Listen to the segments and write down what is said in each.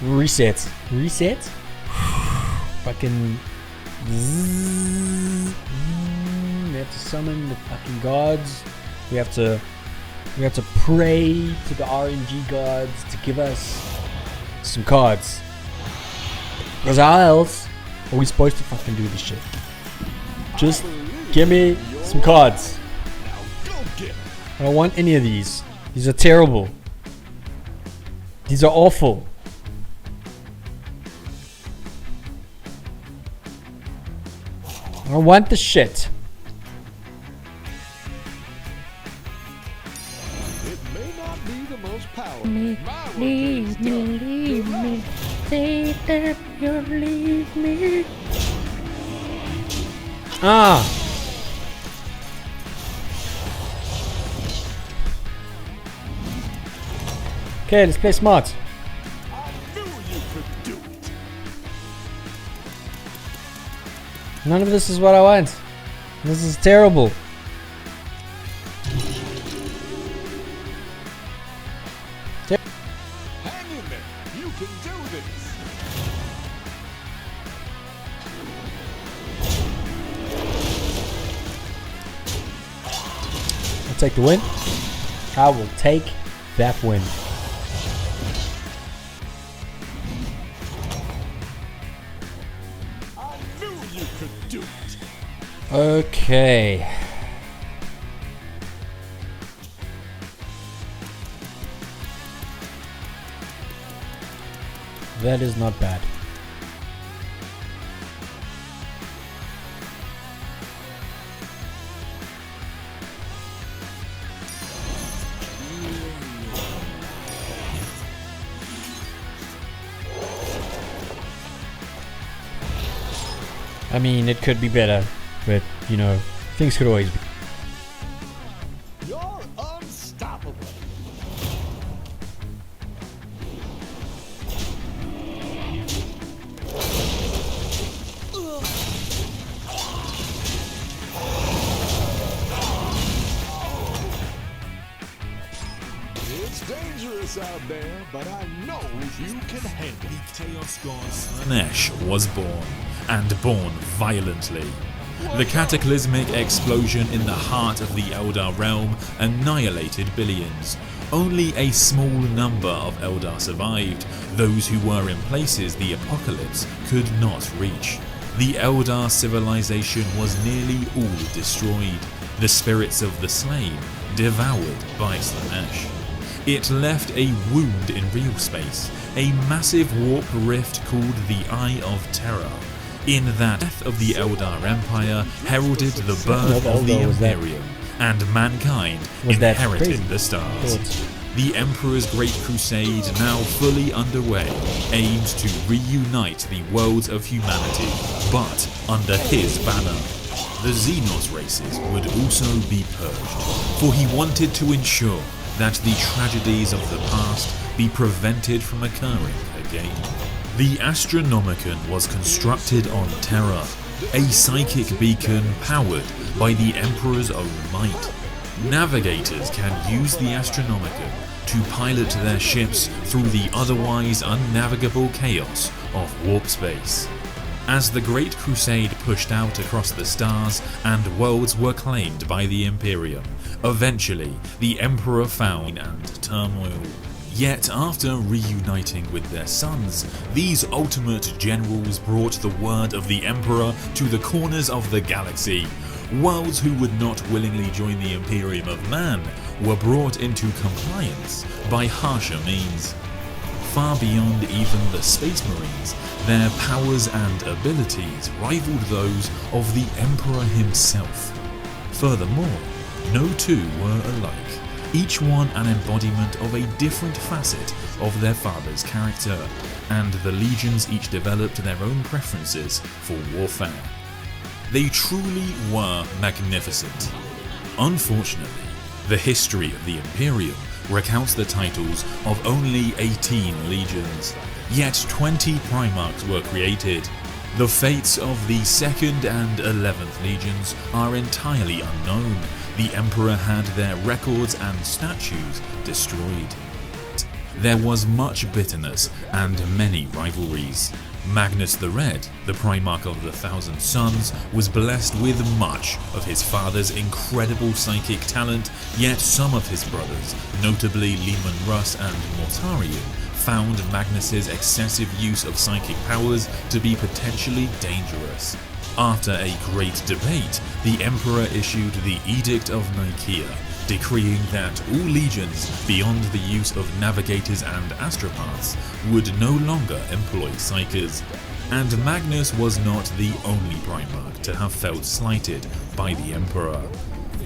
Reset. Fucking. We have to summon the fucking gods. We have to pray to the RNG gods to give us some cards. Because how else are we supposed to fucking do this shit? Just give me some cards. I don't want any of these. These are terrible. These are awful. I don't want the shit. It may not be the most powerful. Leave me. Say that you'll leave me. Ah. Okay, let's play smart. I knew you could do it. None of this is what I want. This is terrible. Hang in there. You can do this. I'll take the win. I will take that win. I knew you could do it. Okay. That is not bad. I mean, it could be better, but you know, things could always be. You're unstoppable. It's dangerous out there, but I know you can handle it. Chaos god Slanesh was born, and born violently. The cataclysmic explosion in the heart of the Eldar realm annihilated billions. Only a small number of Eldar survived, those who were in places the apocalypse could not reach. The Eldar civilization was nearly all destroyed, the spirits of the slain devoured by Slanesh. It left a wound in real space, a massive warp rift called the Eye of Terror. In that, death of the Eldar Empire heralded the birth of the Imperium, and mankind inherited the stars. The Emperor's Great Crusade, now fully underway, aims to reunite the worlds of humanity, but under his banner. The Xenos races would also be purged, for he wanted to ensure that the tragedies of the past be prevented from occurring again. The Astronomicon was constructed on Terra, a psychic beacon powered by the Emperor's own might. Navigators can use the Astronomicon to pilot their ships through the otherwise unnavigable chaos of warp space. As the Great Crusade pushed out across the stars and worlds were claimed by the Imperium, eventually the Emperor found and turmoil. Yet after reuniting with their sons, these ultimate generals brought the word of the Emperor to the corners of the galaxy. Worlds who would not willingly join the Imperium of Man were brought into compliance by harsher means. Far beyond even the Space Marines, their powers and abilities rivaled those of the Emperor himself. Furthermore, no two were alike, each one an embodiment of a different facet of their father's character, and the legions each developed their own preferences for warfare. They truly were magnificent. Unfortunately, the history of the Imperium recounts the titles of only 18 legions, yet 20 Primarchs were created. The fates of the 2nd and 11th legions are entirely unknown. The Emperor had their records and statues destroyed. there was much bitterness and many rivalries. Magnus the Red, the Primarch of the Thousand Suns, was blessed with much of his father's incredible psychic talent, yet some of his brothers, notably Leman Russ and Mortarion, found Magnus's excessive use of psychic powers to be potentially dangerous. After a great debate, the Emperor issued the Edict of Nicaea, decreeing that all legions beyond the use of navigators and astropaths would no longer employ psykers. And Magnus was not the only Primarch to have felt slighted by the Emperor.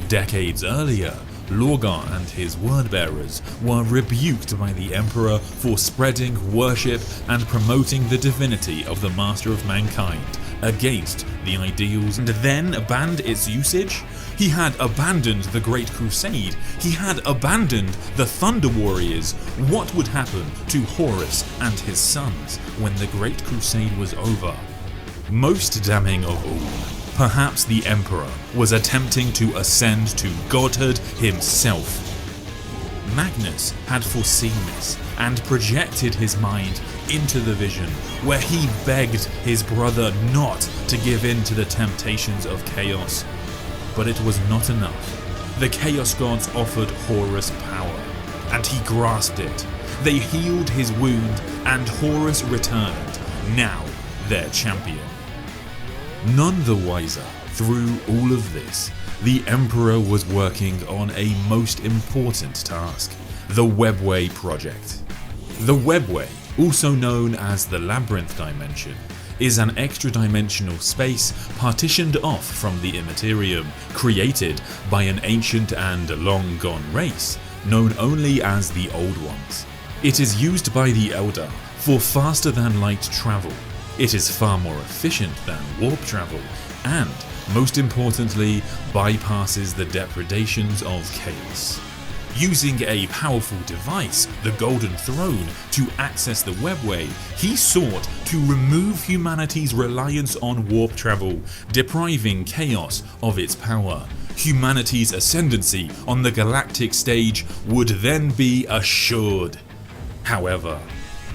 Decades earlier, Lorgar and his wordbearers were rebuked by the Emperor for spreading worship and promoting the divinity of the Master of Mankind against the ideals, and then banned its usage. He had abandoned the Great Crusade. He had abandoned the Thunder Warriors. What would happen to Horus and his sons when the Great Crusade was over? Most damning of all, perhaps the Emperor was attempting to ascend to godhood himself. Magnus had foreseen this and projected his mind into the vision, where he begged his brother not to give in to the temptations of chaos. But it was not enough. The Chaos Gods offered Horus power, and he grasped it. They healed his wound, and Horus returned, now their champion. None the wiser, through all of this, the Emperor was working on a most important task, the Webway project. The Webway, also known as the Labyrinth Dimension, is an extra-dimensional space partitioned off from the Immaterium, created by an ancient and long-gone race, known only as the Old Ones. It is used by the Elder for faster-than-light travel. It is far more efficient than warp travel, and, most importantly, bypasses the depredations of chaos. Using a powerful device, the Golden Throne, to access the Webway, he sought to remove humanity's reliance on warp travel, depriving chaos of its power. Humanity's ascendancy on the galactic stage would then be assured. However,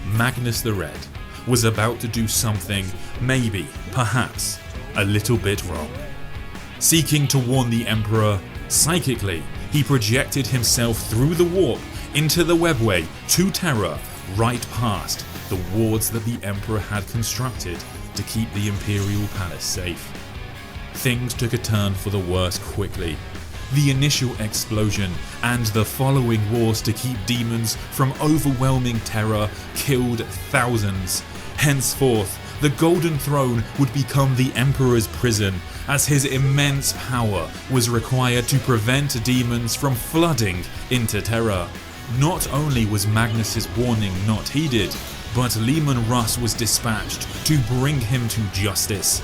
Magnus the Red was about to do something, maybe, perhaps, a little bit wrong. Seeking to warn the Emperor, psychically, he projected himself through the warp into the Webway to Terra, right past the wards that the Emperor had constructed to keep the Imperial Palace safe. Things took a turn for the worse quickly. The initial explosion and the following wars to keep demons from overwhelming Terra killed thousands. Henceforth, the Golden Throne would become the Emperor's prison, as his immense power was required to prevent demons from flooding into Terra. Not only was Magnus's warning not heeded, but Leman Russ was dispatched to bring him to justice.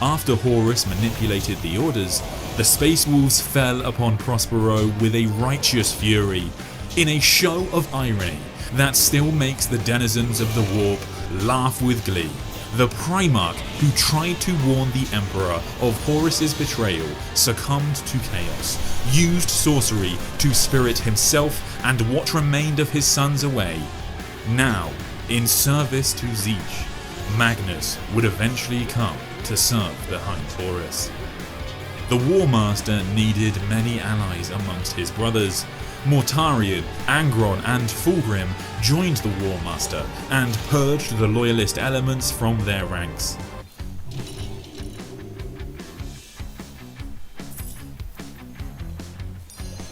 After Horus manipulated the orders, the Space Wolves fell upon Prospero with a righteous fury, in a show of irony that still makes the denizens of the warp laugh with glee. The Primarch who tried to warn the Emperor of Horus's betrayal succumbed to chaos, used sorcery to spirit himself and what remained of his sons away. Now, in service to Zeech, Magnus would eventually come to serve behind Horus. The War Master needed many allies amongst his brothers. Mortarion, Angron and Fulgrim joined the War Master and purged the loyalist elements from their ranks.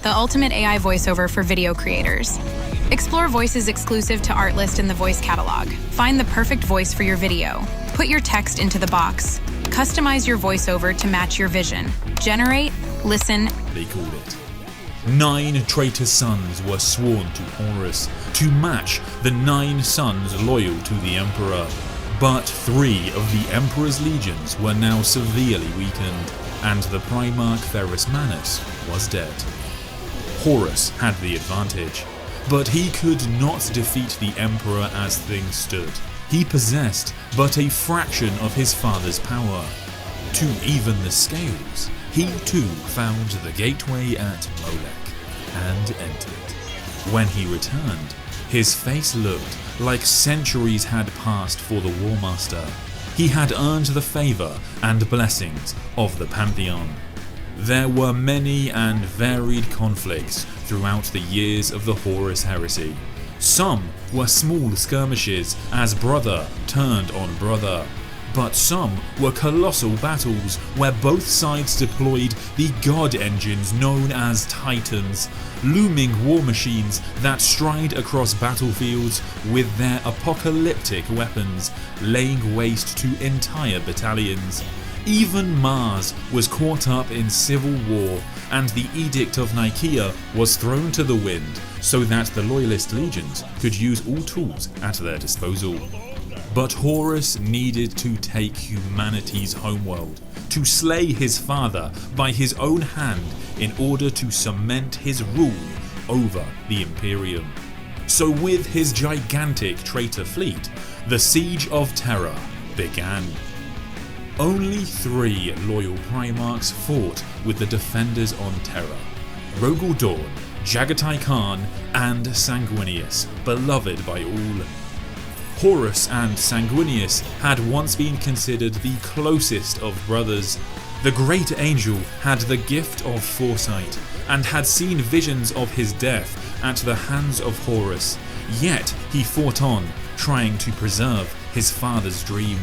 The ultimate AI voiceover for video creators. Explore voices exclusive to Artlist in the voice catalog. Find the perfect voice for your video. Put your text into the box. Customize your voiceover to match your vision. Generate, listen. They called it. 9 traitor sons were sworn to Horus to match the 9 sons loyal to the Emperor. But 3 of the Emperor's legions were now severely weakened, and the Primarch Ferrus Manus was dead. Horus had the advantage, but he could not defeat the Emperor as things stood. He possessed but a fraction of his father's power. To even the scales, he too found the gateway at Molech and entered. When he returned, His face looked like centuries had passed for the War Master. He had earned the favour and blessings of the Pantheon. There were many and varied conflicts throughout the years of the Horus heresy. Some were small skirmishes as brother turned on brother, but some were colossal battles where both sides deployed the god engines known as Titans, looming war machines that stride across battlefields with their apocalyptic weapons, laying waste to entire battalions. Even Mars was caught up in civil war, and the Edict of Nicaea was thrown to the wind so that the loyalist legions could use all tools at their disposal. But Horus needed to take humanity's homeworld, to slay his father by his own hand in order to cement his rule over the Imperium. So with his gigantic traitor fleet, the Siege of Terra began. Only 3 loyal Primarchs fought with the defenders on Terra: Rogel Dawn, Jagatai Khan, and Sanguinius, beloved by all. Horus and Sanguinius had once been considered the closest of brothers. The great angel had the gift of foresight and had seen visions of his death at the hands of Horus, yet he fought on, trying to preserve his father's dream.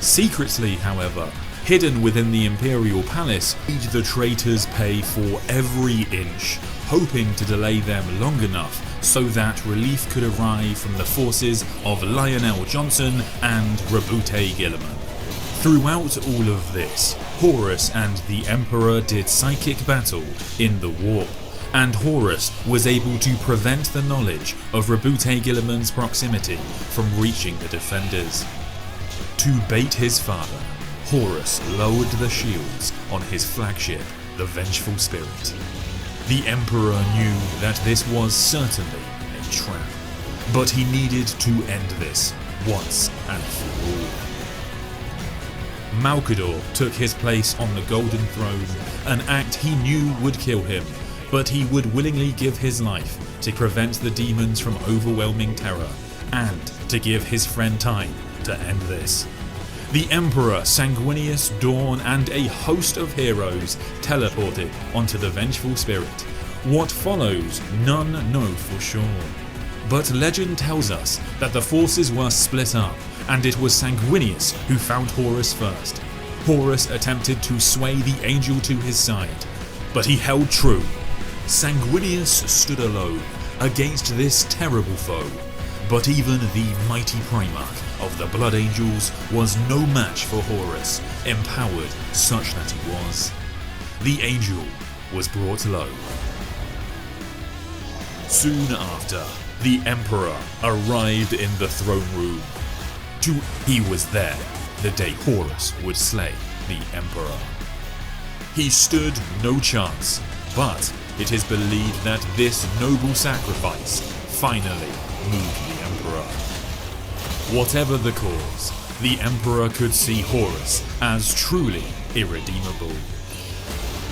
Secretly, however, hidden within the Imperial Palace, the traitors pay for every inch, hoping to delay them long enough so that relief could arrive from the forces of Lionel Johnson and Rabute Gilliman. Throughout all of this, Horus and the Emperor did psychic battle in the warp, and Horus was able to prevent the knowledge of Rabute Gilliman's proximity from reaching the defenders. To bait his father, Horus lowered the shields on his flagship, the Vengeful Spirit. The Emperor knew that this was certainly a trap, but he needed to end this once and for all. Malkador took his place on the Golden Throne, an act he knew would kill him, but he would willingly give his life to prevent the demons from overwhelming Terra, and to give his friend time to end this. The Emperor, Sanguinius, Dawn, and a host of heroes teleported onto the Vengeful Spirit. What follows, none know for sure. But legend tells us that the forces were split up, and it was Sanguinius who found Horus first. Horus attempted to sway the angel to his side, but he held true. Sanguinius stood alone against this terrible foe, but even the mighty Primarch of the Blood Angels was no match for Horus, empowered such that he was. The angel was brought low. Soon after, the Emperor arrived in the throne room. He was there the day Horus would slay the Emperor. He stood no chance, but it is believed that this noble sacrifice finally moved the Emperor. Whatever the cause, the Emperor could see Horus as truly irredeemable.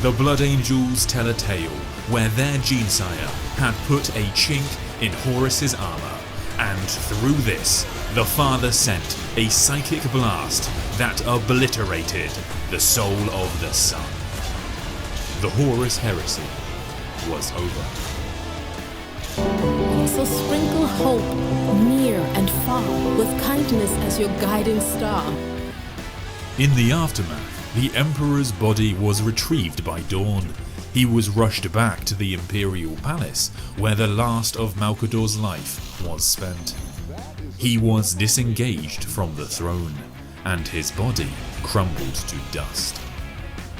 The Blood Angels tell a tale where their Gene-Sire had put a chink in Horus's armor, and through this, the father sent a psychic blast that obliterated the soul of the son. The Horus heresy was over. So sprinkle hope near and far with kindness as your guiding star. In the aftermath, the Emperor's body was retrieved by Dawn. He was rushed back to the Imperial Palace, where the last of Malkador's life was spent. He was disengaged from the throne, and his body crumbled to dust.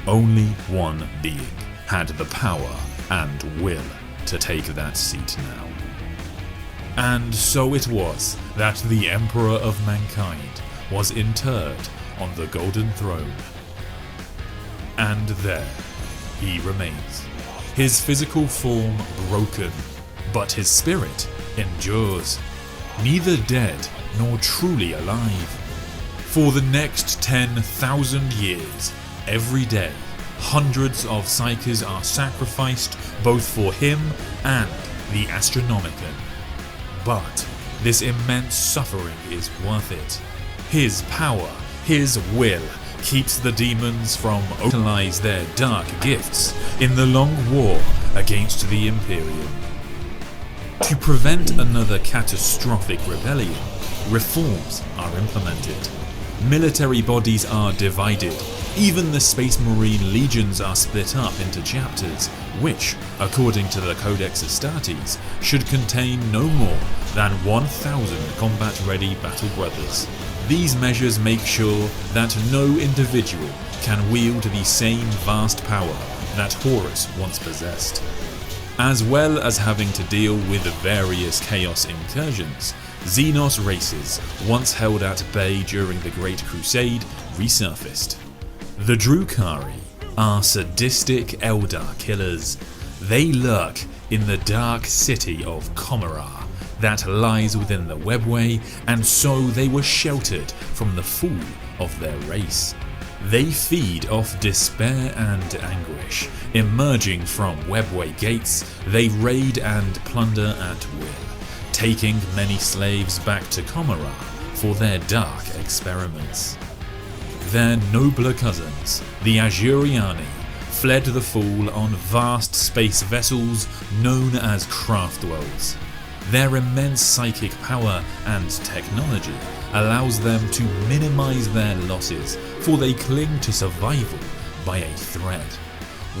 Only one being had the power and will to take that seat now. And so it was that the Emperor of Mankind was interred on the Golden Throne. And there he remains, his physical form broken, but his spirit endures, neither dead nor truly alive. For the next 10,000 years, every day, hundreds of Psykers are sacrificed both for him and the Astronomicon. But this immense suffering is worth it. His power, his will, keeps the demons from utilize their dark gifts in the long war against the Imperium. To prevent another catastrophic rebellion, reforms are implemented. Military bodies are divided. Even the Space Marine legions are split up into chapters, which, according to the Codex Astartes, should contain no more than 1,000 combat-ready battle brothers. These measures make sure that no individual can wield the same vast power that Horus once possessed. As well as having to deal with various chaos incursions, Xenos races, once held at bay during the Great Crusade, resurfaced. The Drukhari are sadistic Eldar killers. They lurk in the dark city of Commorragh that lies within the Webway, and so they were sheltered from the fall of their race. They feed off despair and anguish. Emerging from Webway gates, they raid and plunder at will, taking many slaves back to Commorragh for their dark experiments. Their nobler cousins, the Azuriani, fled the fall on vast space vessels known as Craftworlds. Their immense psychic power and technology allows them to minimize their losses, for they cling to survival by a thread.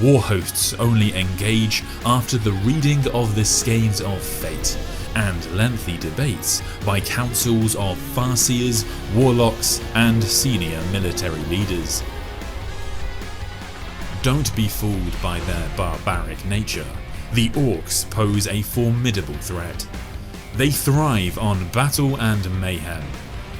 War hosts only engage after the reading of the Skeins of Fate and lengthy debates by councils of Farseers, warlocks, and senior military leaders. Don't be fooled by their barbaric nature. The Orcs pose a formidable threat. They thrive on battle and mayhem.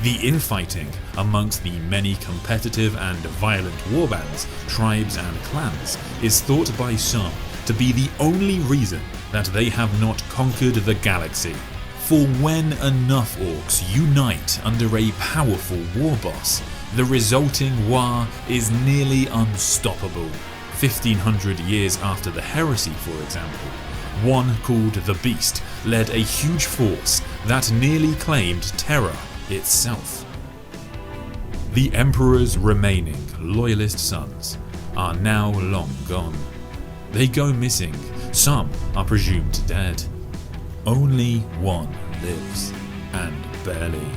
The infighting amongst the many competitive and violent warbands, tribes and clans is thought by some to be the only reason that they have not conquered the galaxy. For when enough Orcs unite under a powerful war boss, the resulting war is nearly unstoppable. 1500 years after the heresy, for example, one called the Beast led a huge force that nearly claimed Terra itself. The Emperor's remaining loyalist sons are now long gone. They go missing, some are presumed dead. Only one lives, and barely.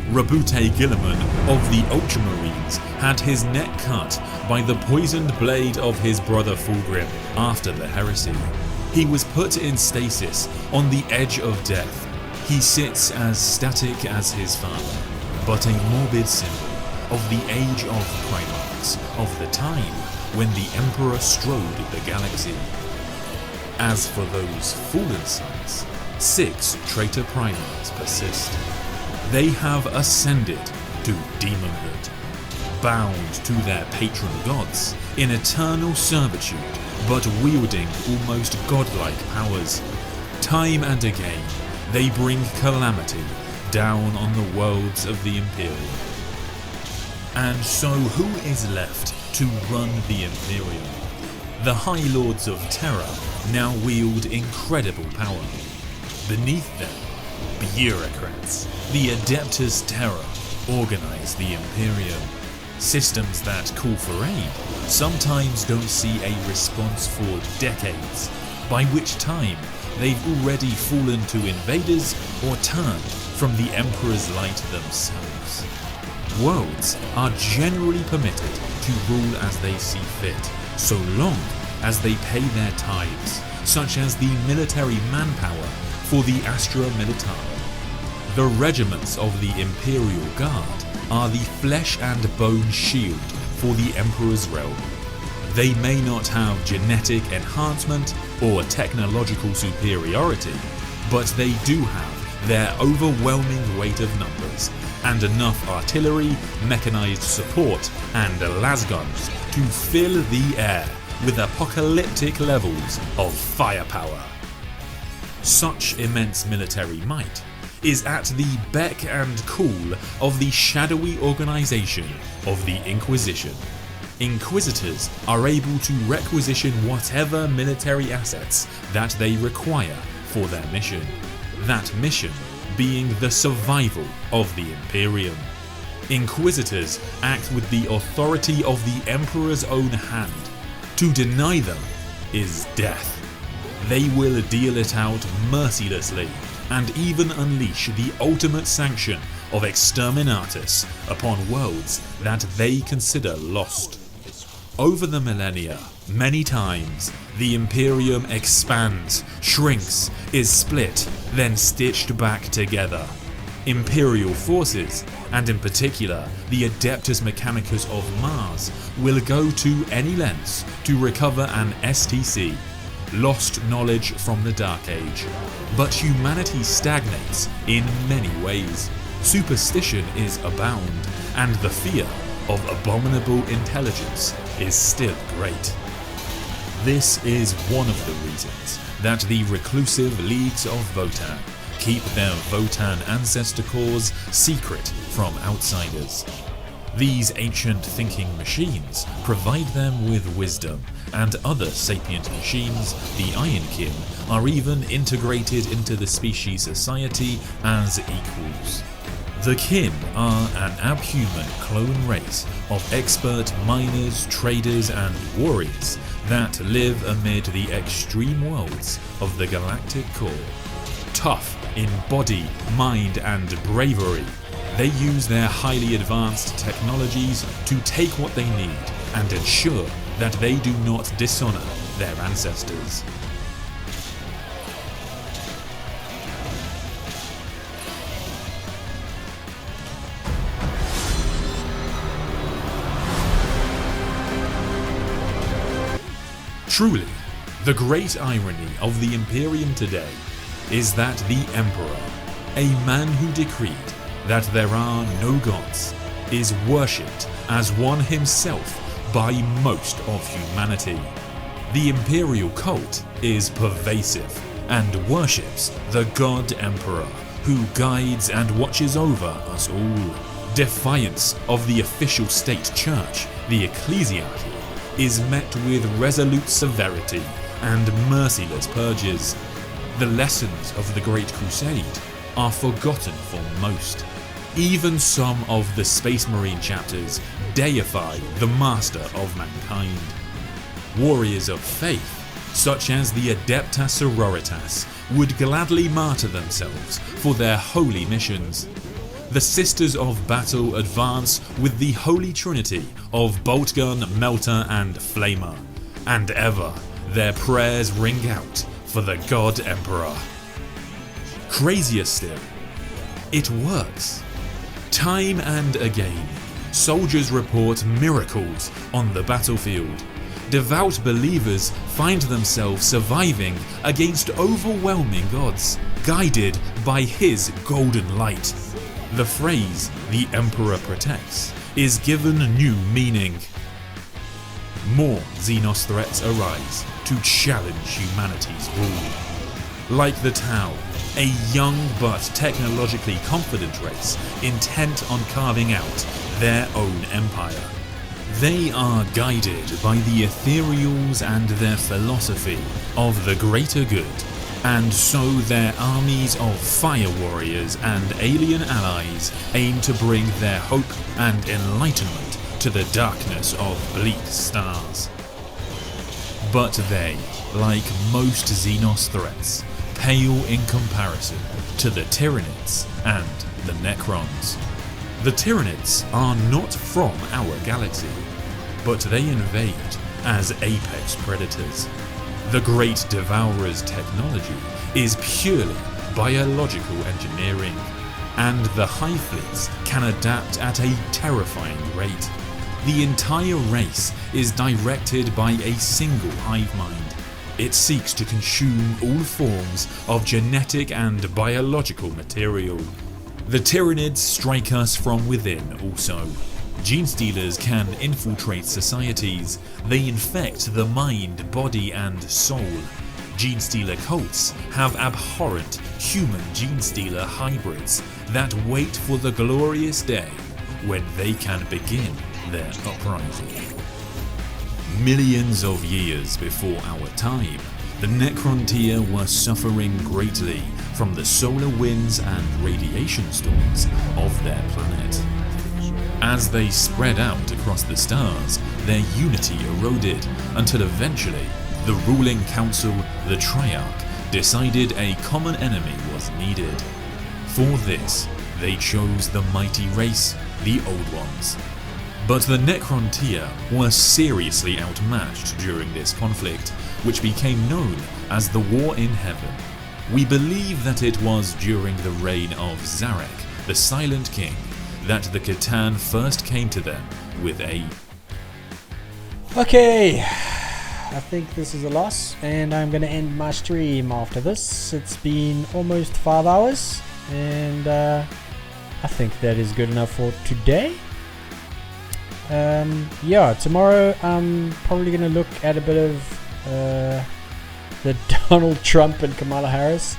Rabute Gilliman of the Ultramarines had his neck cut by the poisoned blade of his brother Fulgrim after the heresy. He was put in stasis on the edge of death. He sits as static as his father, but a morbid symbol of the age of Primarchs, of the time when the Emperor strode the galaxy. As for those fallen sons, 6 traitor Primarchs persist. They have ascended to demonhood, bound to their patron gods in eternal servitude, but wielding almost godlike powers. Time and again, they bring calamity down on the worlds of the Imperium. And so who is left to run the Imperium? The High Lords of Terra now wield incredible power. Beneath them, bureaucrats, the Adeptus Terra, organize the Imperium. Systems that call for aid sometimes don't see a response for decades, by which time they've already fallen to invaders or turned from the Emperor's light themselves. Worlds are generally permitted to rule as they see fit, so long as they pay their tithes, such as the military manpower for the Astra Militarum. The regiments of the Imperial Guard are the flesh and bone shield for the Emperor's realm. They may not have genetic enhancement or technological superiority, but they do have their overwhelming weight of numbers and enough artillery, mechanized support, and lasguns to fill the air with apocalyptic levels of firepower. Such immense military might is at the beck and call of the shadowy organization of the Inquisition. Inquisitors are able to requisition whatever military assets that they require for their mission. that mission being the survival of the Imperium. Inquisitors act with the authority of the Emperor's own hand. To deny them is death. They will deal it out mercilessly and even unleash the ultimate sanction of exterminatus upon worlds that they consider lost. Over the millennia, many times, the Imperium expands, shrinks, is split, then stitched back together. Imperial forces, and in particular the Adeptus Mechanicus of Mars, will go to any lengths to recover an STC, lost knowledge from the Dark Age. But humanity stagnates in many ways. Superstition is abound, and the fear of abominable intelligence is still great. This is one of the reasons that the reclusive leagues of Votan keep their Votan ancestor cores secret from outsiders. These ancient thinking machines provide them with wisdom, and other sapient machines, the Ironkin, are even integrated into the species society as equals. The Kin are an abhuman clone race of expert miners, traders, and warriors that live amid the extreme worlds of the galactic core. Tough in body, mind, and bravery, they use their highly advanced technologies to take what they need and ensure that they do not dishonor their ancestors. Truly, the great irony of the Imperium today is that the Emperor, a man who decreed that there are no gods, is worshipped as one himself by most of humanity. The Imperial cult is pervasive and worships the God Emperor, who guides and watches over us all. Defiance of the official state church, the ecclesiarchy, is met with resolute severity and merciless purges. The lessons of the Great Crusade are forgotten for most. Even some of the Space Marine chapters deify the master of mankind. Warriors of faith, such as the Adepta Sororitas, would gladly martyr themselves for their holy missions. The Sisters of Battle advance with the Holy Trinity of Boltgun, Melter, and Flamer, and ever their prayers ring out for the God Emperor. Crazier still, it works. Time and again, soldiers report miracles on the battlefield. Devout believers find themselves surviving against overwhelming odds, guided by his golden light. The phrase, "the Emperor protects," is given new meaning. More Xenos threats arise to challenge humanity's rule. Like the Tau, a young but technologically confident race intent on carving out their own empire. They are guided by the ethereals and their philosophy of the greater good, and so their armies of fire warriors and alien allies aim to bring their hope and enlightenment to the darkness of bleak stars. But they, like most Xenos threats, pale in comparison to the Tyranids and the Necrons. The Tyranids are not from our galaxy, but they invade as apex predators. The Great Devourer's technology is purely biological engineering, and the Hive Fleets can adapt at a terrifying rate. The entire race is directed by a single hive mind. It seeks to consume all forms of genetic and biological material. The Tyranids strike us from within also. Genestealers can infiltrate societies. They infect the mind, body, and soul. Genestealer cults have abhorrent human Genestealer hybrids that wait for the glorious day when they can begin their uprising. Millions of years before our time, the Necrontyr were suffering greatly from the solar winds and radiation storms of their planet. As they spread out across the stars, their unity eroded until eventually the ruling council, the Triarch, decided a common enemy was needed. For this, they chose the mighty race, the Old Ones. But the Necrontyr were seriously outmatched during this conflict, which became known as the War in Heaven. We believe that it was during the reign of Zarek, the Silent King, that the Catan first came to them with a... Okay, I think this is a loss, and I'm going to end my stream after this. It's been almost 5 hours, and I think that is good enough for today. Yeah, tomorrow I'm probably going to look at a bit of the Donald Trump and Kamala Harris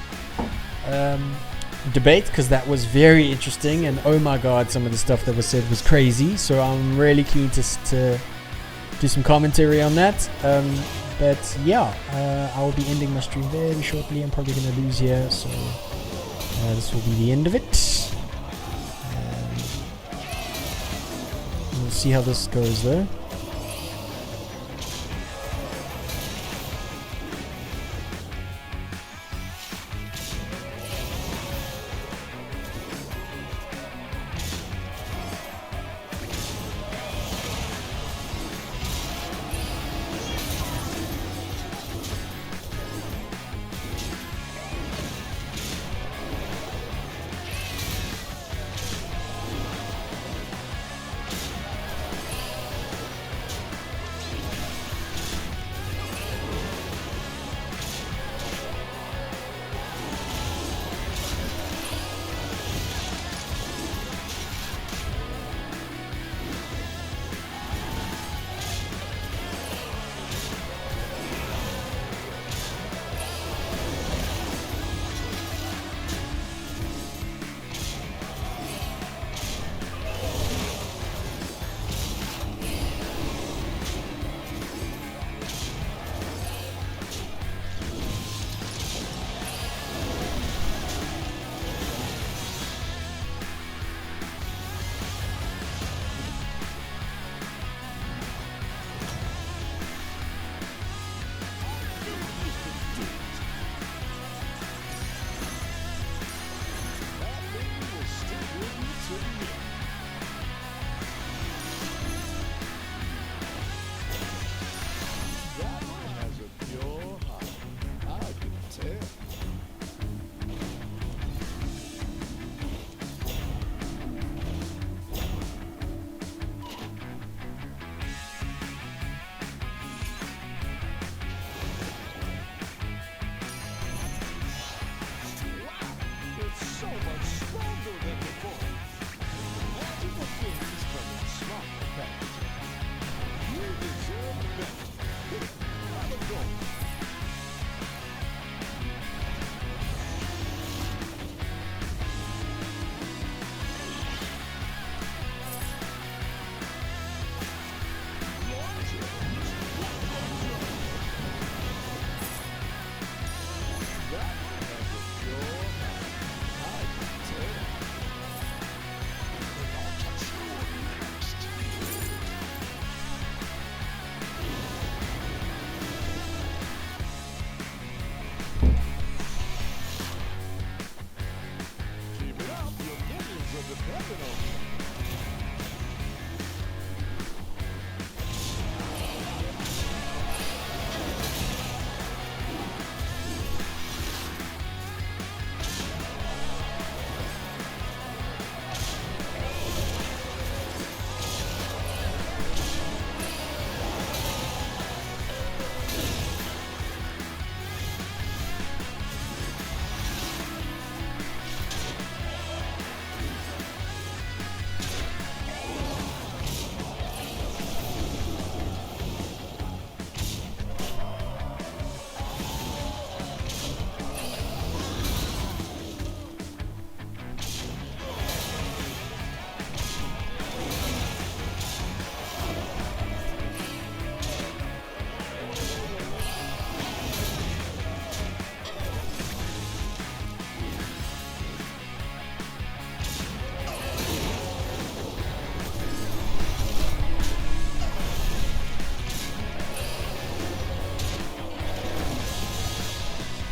debate, because that was very interesting, and oh my god, some of the stuff that was said was crazy. So I'm really keen to do some commentary on that. But yeah, I will be ending my stream very shortly. I'm probably going to lose here, so this will be the end of it. We'll see how this goes though.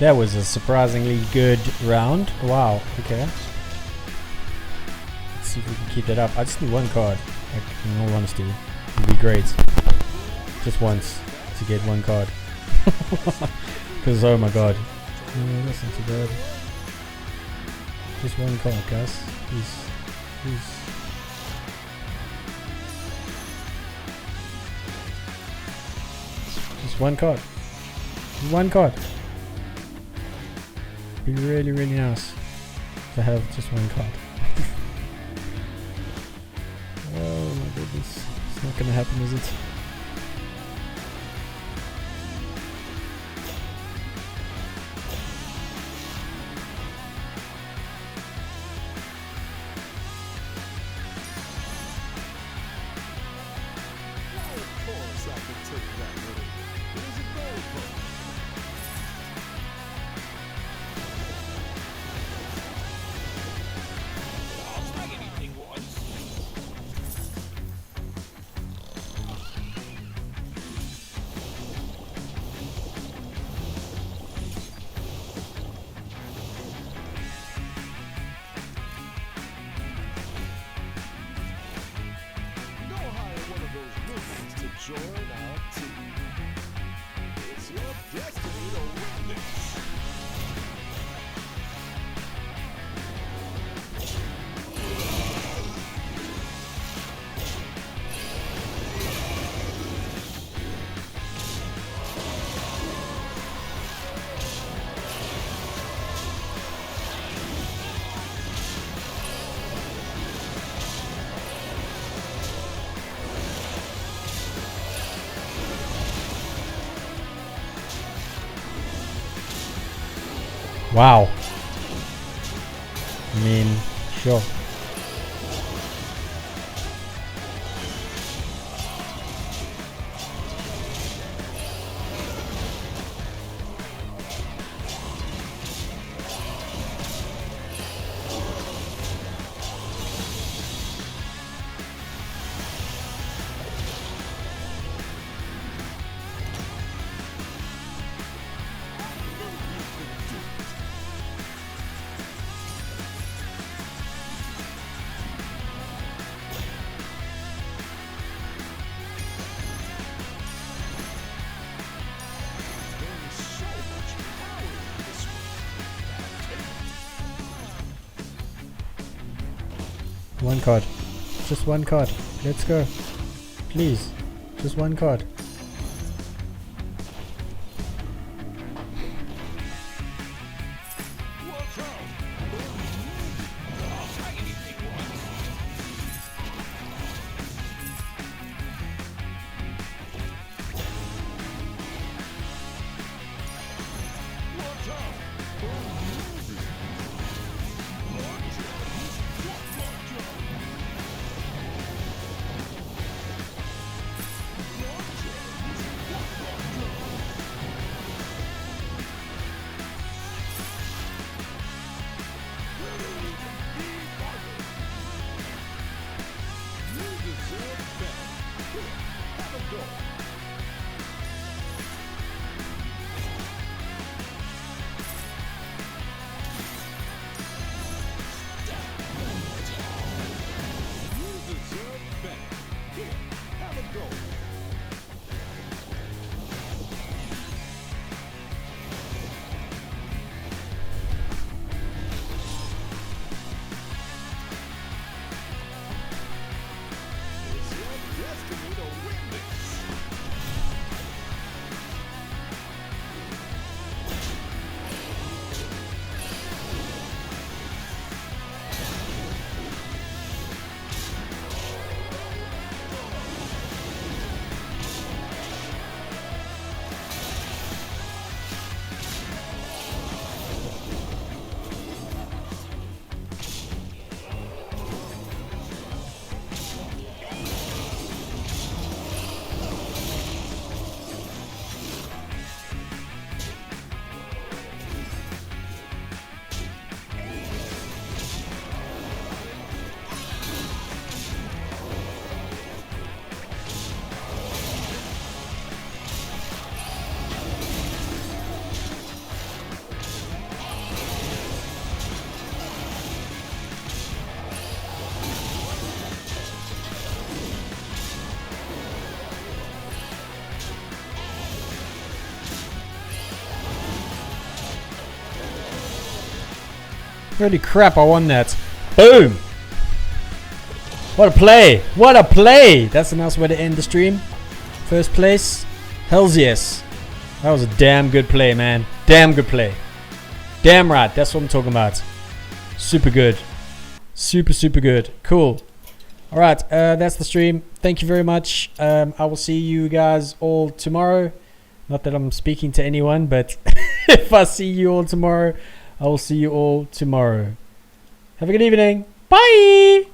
That was a surprisingly good round. Wow, okay. Let's see if we can keep that up. I just need one card. Like, in all honesty. It would be great. Just once to get one card. Because, oh my god. No, that's not too bad. Just one card, guys. Please. Please. Just one card. One card. Be really, really nice to have just one card. Oh my goodness. It's not gonna happen, is it? Join our team. It's your destiny to win this. Wow. I mean, sure. One card. Just one card. Let's go. Please. Just one card. Holy crap, I won that. Boom! What a play! What a play! That's a nice way to end the stream. First place. Hells yes. That was a damn good play, man. Damn good play. Damn right. That's what I'm talking about. Super good. Super, super good. Cool. Alright, that's the stream. Thank you very much. I will see you guys all tomorrow. Not that I'm speaking to anyone, but if I see you all tomorrow, I will see you all tomorrow. Have a good evening. Bye!